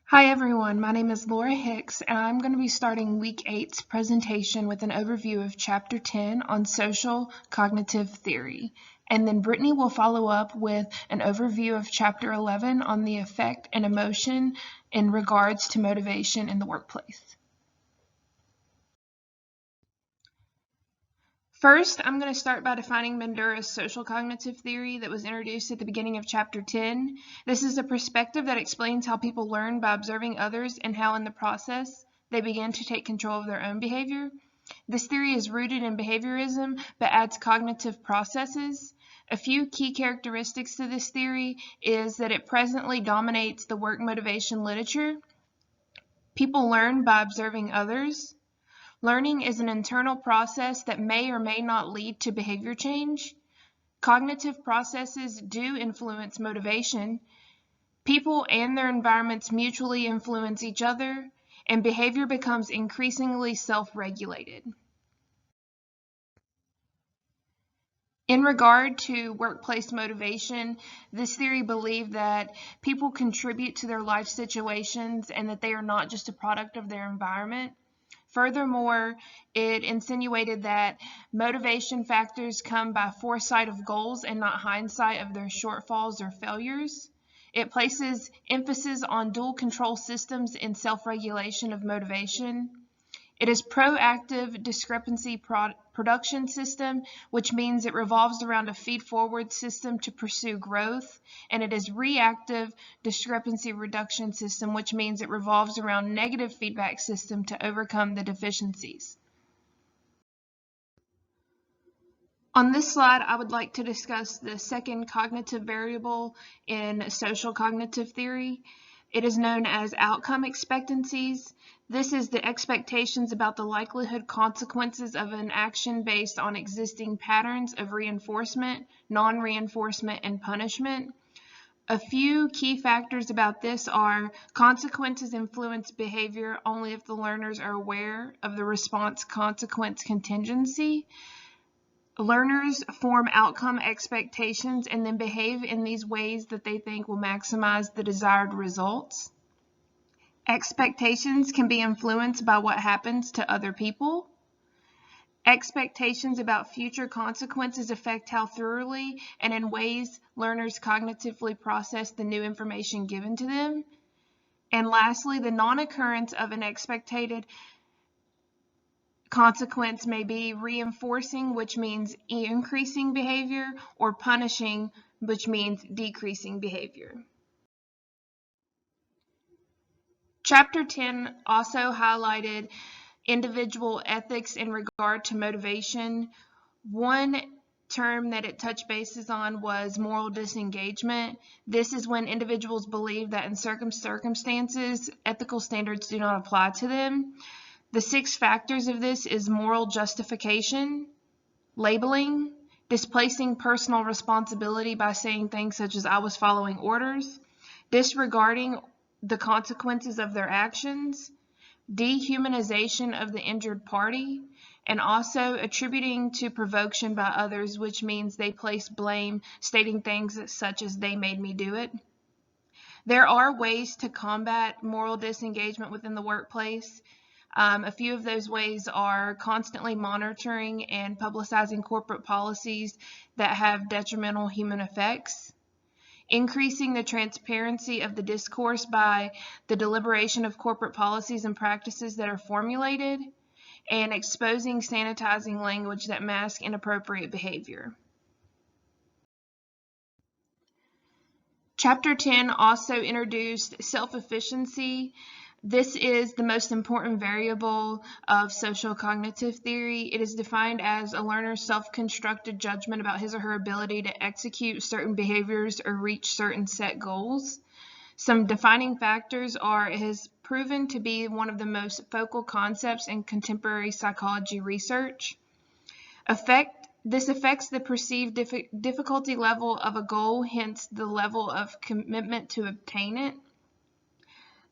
Hi everyone, my name is Laura Hicks and I'm going to be starting Week 8's presentation with an overview of Chapter 10 on social cognitive theory. And then Brittany will follow up with an overview of Chapter 11 on the effect and emotion in regards to motivation in the workplace. First, I'm going to start by defining Bandura's social cognitive theory that was introduced at the beginning of Chapter 10. This is a perspective that explains how people learn by observing others and how in the process they begin to take control of their own behavior. This theory is rooted in behaviorism but adds cognitive processes. A few key characteristics to this theory is that it presently dominates the work motivation literature. People learn by observing others. Learning is an internal process that may or may not lead to behavior change. Cognitive processes do influence motivation. People and their environments mutually influence each other, and behavior becomes increasingly self-regulated. In regard to workplace motivation, this theory believed that people contribute to their life situations and that they are not just a product of their environment. Furthermore, it insinuated that motivation factors come by foresight of goals and not hindsight of their shortfalls or failures. It places emphasis on dual control systems in self-regulation of motivation. It is proactive discrepancy production system, which means it revolves around a feed-forward system to pursue growth, and it is reactive discrepancy reduction system, which means it revolves around negative feedback system to overcome the deficiencies. On this slide, I would like to discuss the second cognitive variable in social cognitive theory. It is known as outcome expectancies. This is the expectations about the likelihood consequences of an action based on existing patterns of reinforcement, non-reinforcement, and punishment. A few key factors about this are consequences influence behavior only if the learners are aware of the response consequence contingency. Learners form outcome expectations and then behave in these ways that they think will maximize the desired results. Expectations can be influenced by what happens to other people. Expectations about future consequences affect how thoroughly and in ways learners cognitively process the new information given to them. And lastly, the non-occurrence of an expected consequence may be reinforcing, which means increasing behavior, or punishing, which means decreasing behavior. Chapter 10 also highlighted individual ethics in regard to motivation. One term that it touched bases on was moral disengagement. This is when individuals believe that in certain circumstances, ethical standards do not apply to them. The 6 factors of this is moral justification, labeling, displacing personal responsibility by saying things such as I was following orders, disregarding the consequences of their actions, dehumanization of the injured party, and also attributing to provocation by others, which means they place blame, stating things such as they made me do it. There are ways to combat moral disengagement within the workplace. A few of those ways are constantly monitoring and publicizing corporate policies that have detrimental human effects, increasing the transparency of the discourse by the deliberation of corporate policies and practices that are formulated, and exposing sanitizing language that masks inappropriate behavior. Chapter 10 also introduced self-efficiency. This is the most important variable of social cognitive theory. It is defined as a learner's self-constructed judgment about his or her ability to execute certain behaviors or reach certain set goals. Some defining factors are it has proven to be one of the most focal concepts in contemporary psychology research. This affects the perceived difficulty level of a goal, hence the level of commitment to obtain it.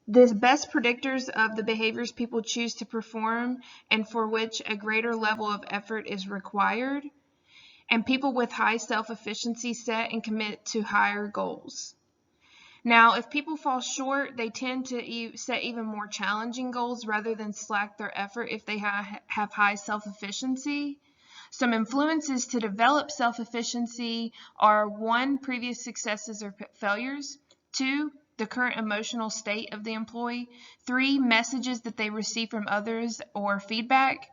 The best predictors of the behaviors people choose to perform and for which a greater level of effort is required, and people with high self-efficiency set and commit to higher goals. Now, if people fall short, they tend to set even more challenging goals rather than slack their effort if they have high self-efficiency. Some influences to develop self-efficiency are 1, previous successes or failures, 2, the current emotional state of the employee, 3, messages that they receive from others or feedback,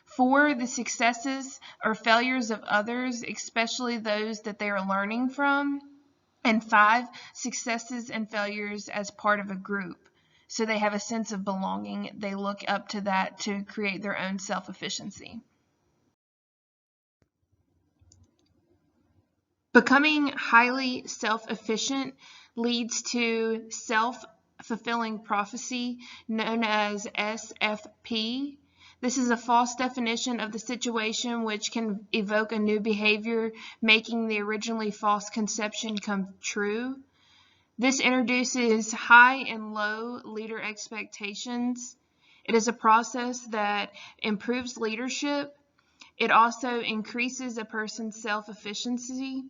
4, the successes or failures of others, especially those that they are learning from, and 5, successes and failures as part of a group. So they have a sense of belonging. They look up to that to create their own self-efficiency. Becoming highly self-efficient leads to self-fulfilling prophecy, known as SFP. This is a false definition of the situation which can evoke a new behavior, making the originally false conception come true. This introduces high and low leader expectations. It is a process that improves leadership. It also increases a person's self-efficiency.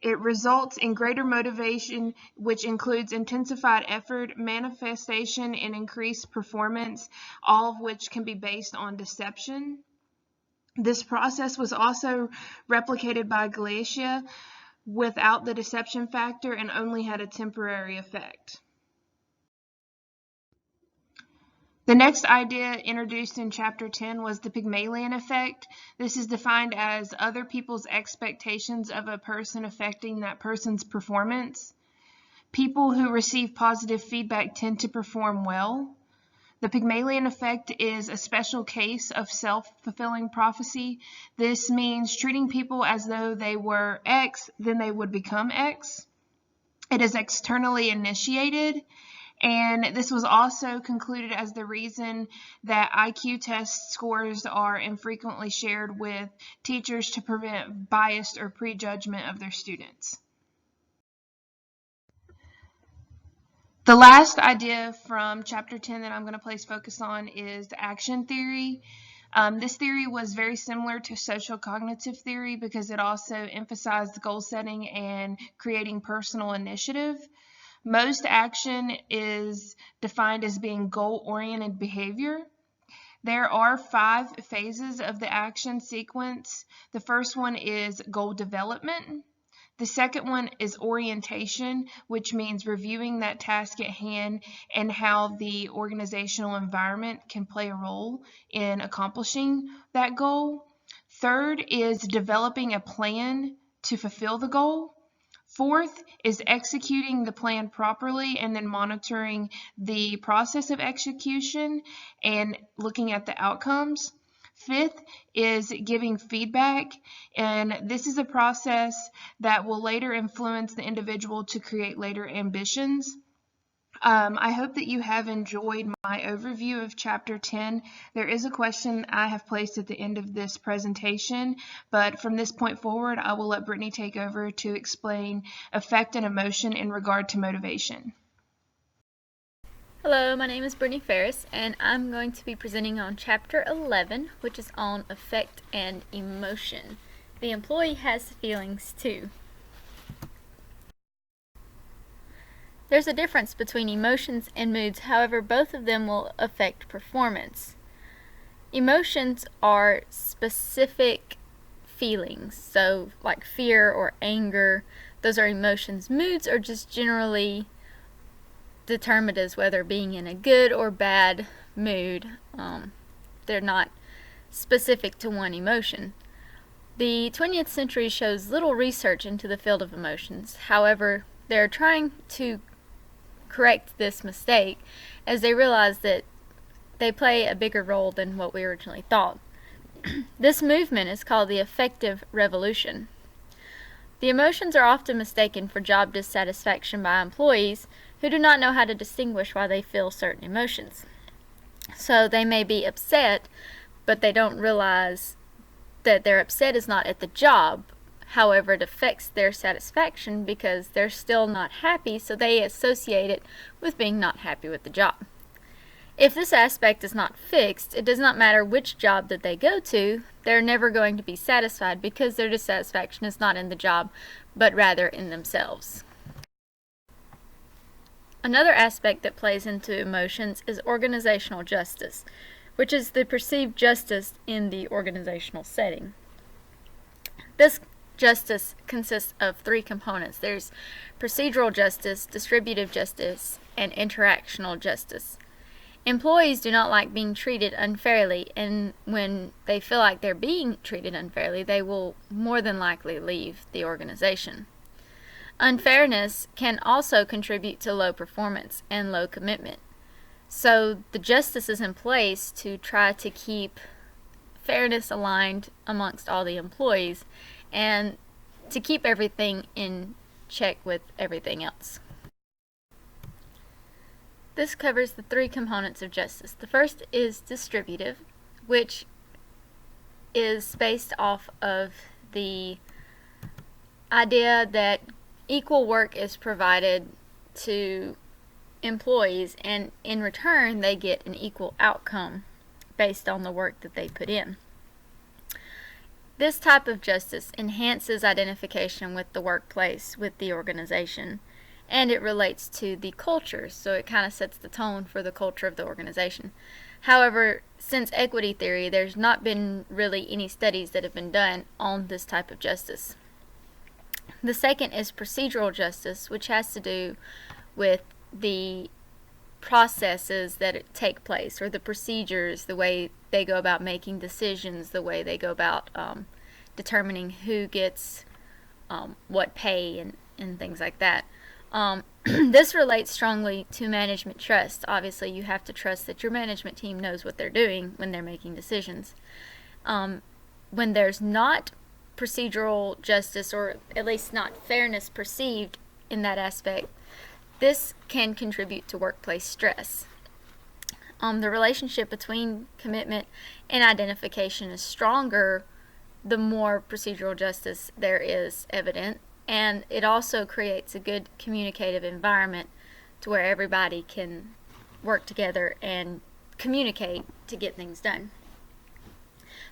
It results in greater motivation, which includes intensified effort, manifestation, and increased performance, all of which can be based on deception. This process was also replicated by Galatia without the deception factor and only had a temporary effect. The next idea introduced in Chapter 10 was the Pygmalion effect. This is defined as other people's expectations of a person affecting that person's performance. People who receive positive feedback tend to perform well. The Pygmalion effect is a special case of self-fulfilling prophecy. This means treating people as though they were X, then they would become X. It is externally initiated. And this was also concluded as the reason that IQ test scores are infrequently shared with teachers to prevent bias or prejudgment of their students. The last idea from Chapter 10 that I'm going to place focus on is action theory. This theory was very similar to social cognitive theory because it also emphasized goal setting and creating personal initiative. Most action is defined as being goal-oriented behavior. There are 5 phases of the action sequence. The first one is goal development. The second one is orientation, which means reviewing that task at hand and how the organizational environment can play a role in accomplishing that goal. Third is developing a plan to fulfill the goal. Fourth is executing the plan properly and then monitoring the process of execution and looking at the outcomes. Fifth is giving feedback, and this is a process that will later influence the individual to create later ambitions. I hope that you have enjoyed my overview of Chapter 10. There is a question I have placed at the end of this presentation, but from this point forward, I will let Brittany take over to explain affect and emotion in regard to motivation. Hello, my name is Brittany Ferris, and I'm going to be presenting on Chapter 11, which is on affect and emotion. The employee has feelings too. There's a difference between emotions and moods, however, both of them will affect performance. Emotions are specific feelings, so like fear or anger, those are emotions. Moods are just generally determined as whether being in a good or bad mood. They're not specific to one emotion. The 20th century shows little research into the field of emotions. However, they're trying to correct this mistake as they realize that they play a bigger role than what we originally thought. This movement is called the affective revolution. The emotions are often mistaken for job dissatisfaction by employees who do not know how to distinguish why they feel certain emotions. So they may be upset, but they don't realize that their upset is not at the job. However, it affects their satisfaction because they're still not happy, so they associate it with being not happy with the job. If this aspect is not fixed, it does not matter which job that they go to, they're never going to be satisfied because their dissatisfaction is not in the job, but rather in themselves. Another aspect that plays into emotions is organizational justice, which is the perceived justice in the organizational setting. This justice consists of three components. There's procedural justice, distributive justice, and interactional justice. Employees do not like being treated unfairly, and when they feel like they're being treated unfairly, they will more than likely leave the organization. Unfairness can also contribute to low performance and low commitment. So the justice is in place to try to keep fairness aligned amongst all the employees and to keep everything in check with everything else. This covers the three components of justice. The first is distributive, which is based off of the idea that equal work is provided to employees, and in return they get an equal outcome based on the work that they put in. This type of justice enhances identification with the workplace, with the organization, and it relates to the culture, so it kind of sets the tone for the culture of the organization. However, since equity theory, there's not been really any studies that have been done on this type of justice. The second is procedural justice, which has to do with the processes that take place, or the procedures, the way they go about making decisions, the way they go about determining who gets what pay and things like that. This relates strongly to management trust. Obviously, you have to trust that your management team knows what they're doing when they're making decisions. When there's not procedural justice, or at least not fairness perceived in that aspect, this can contribute to workplace stress. The relationship between commitment and identification is stronger the more procedural justice there is evident, and it also creates a good communicative environment to where everybody can work together and communicate to get things done.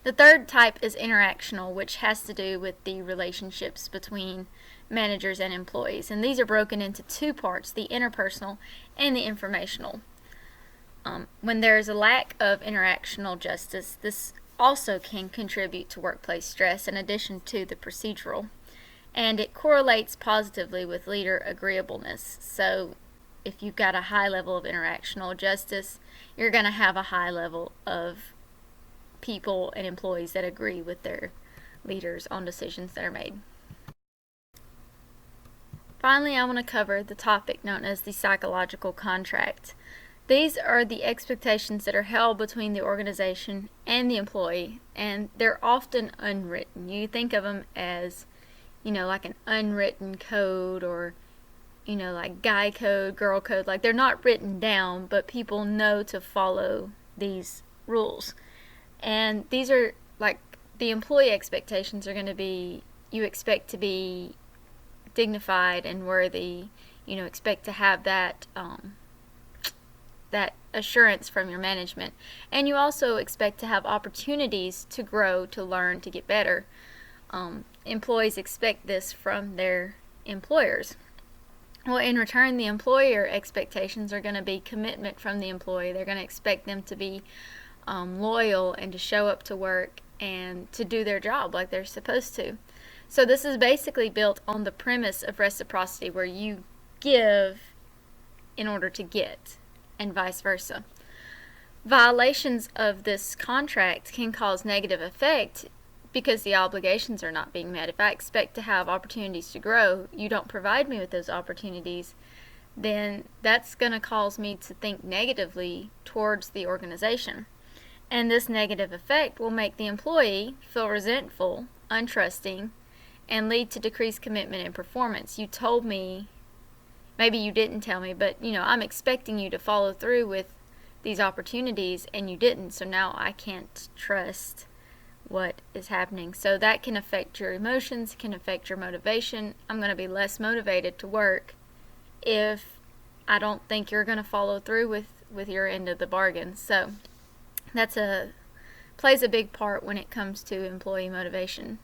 The third type is interactional, which has to do with the relationships between managers and employees. And these are broken into two parts, the interpersonal and the informational. When there is a lack of interactional justice, this also can contribute to workplace stress in addition to the procedural. And it correlates positively with leader agreeableness. So if you've got a high level of interactional justice, you're going to have a high level of people and employees that agree with their leaders on decisions that are made. Finally, I want to cover the topic known as the psychological contract. These are the expectations that are held between the organization and the employee, and they're often unwritten. You think of them as, like an unwritten code, or, like guy code, girl code. Like, they're not written down, but people know to follow these rules. And these are, like, the employee expectations are going to be, you expect to be dignified and worthy, expect to have that that assurance from your management. And you also expect to have opportunities to grow, to learn, to get better. Employees expect this from their employers. Well, in return, the employer expectations are going to be commitment from the employee. They're going to expect them to be loyal and to show up to work and to do their job like they're supposed to. So this is basically built on the premise of reciprocity, where you give in order to get, and vice versa. Violations of this contract can cause negative effect because the obligations are not being met. If I expect to have opportunities to grow, you don't provide me with those opportunities, then that's going to cause me to think negatively towards the organization. And this negative effect will make the employee feel resentful, untrusting, and lead to decreased commitment and performance. You told me, maybe you didn't tell me, but I'm expecting you to follow through with these opportunities and you didn't, so now I can't trust what is happening. So that can affect your emotions, can affect your motivation. I'm going to be less motivated to work if I don't think you're going to follow through with your end of the bargain. So that's plays a big part when it comes to employee motivation.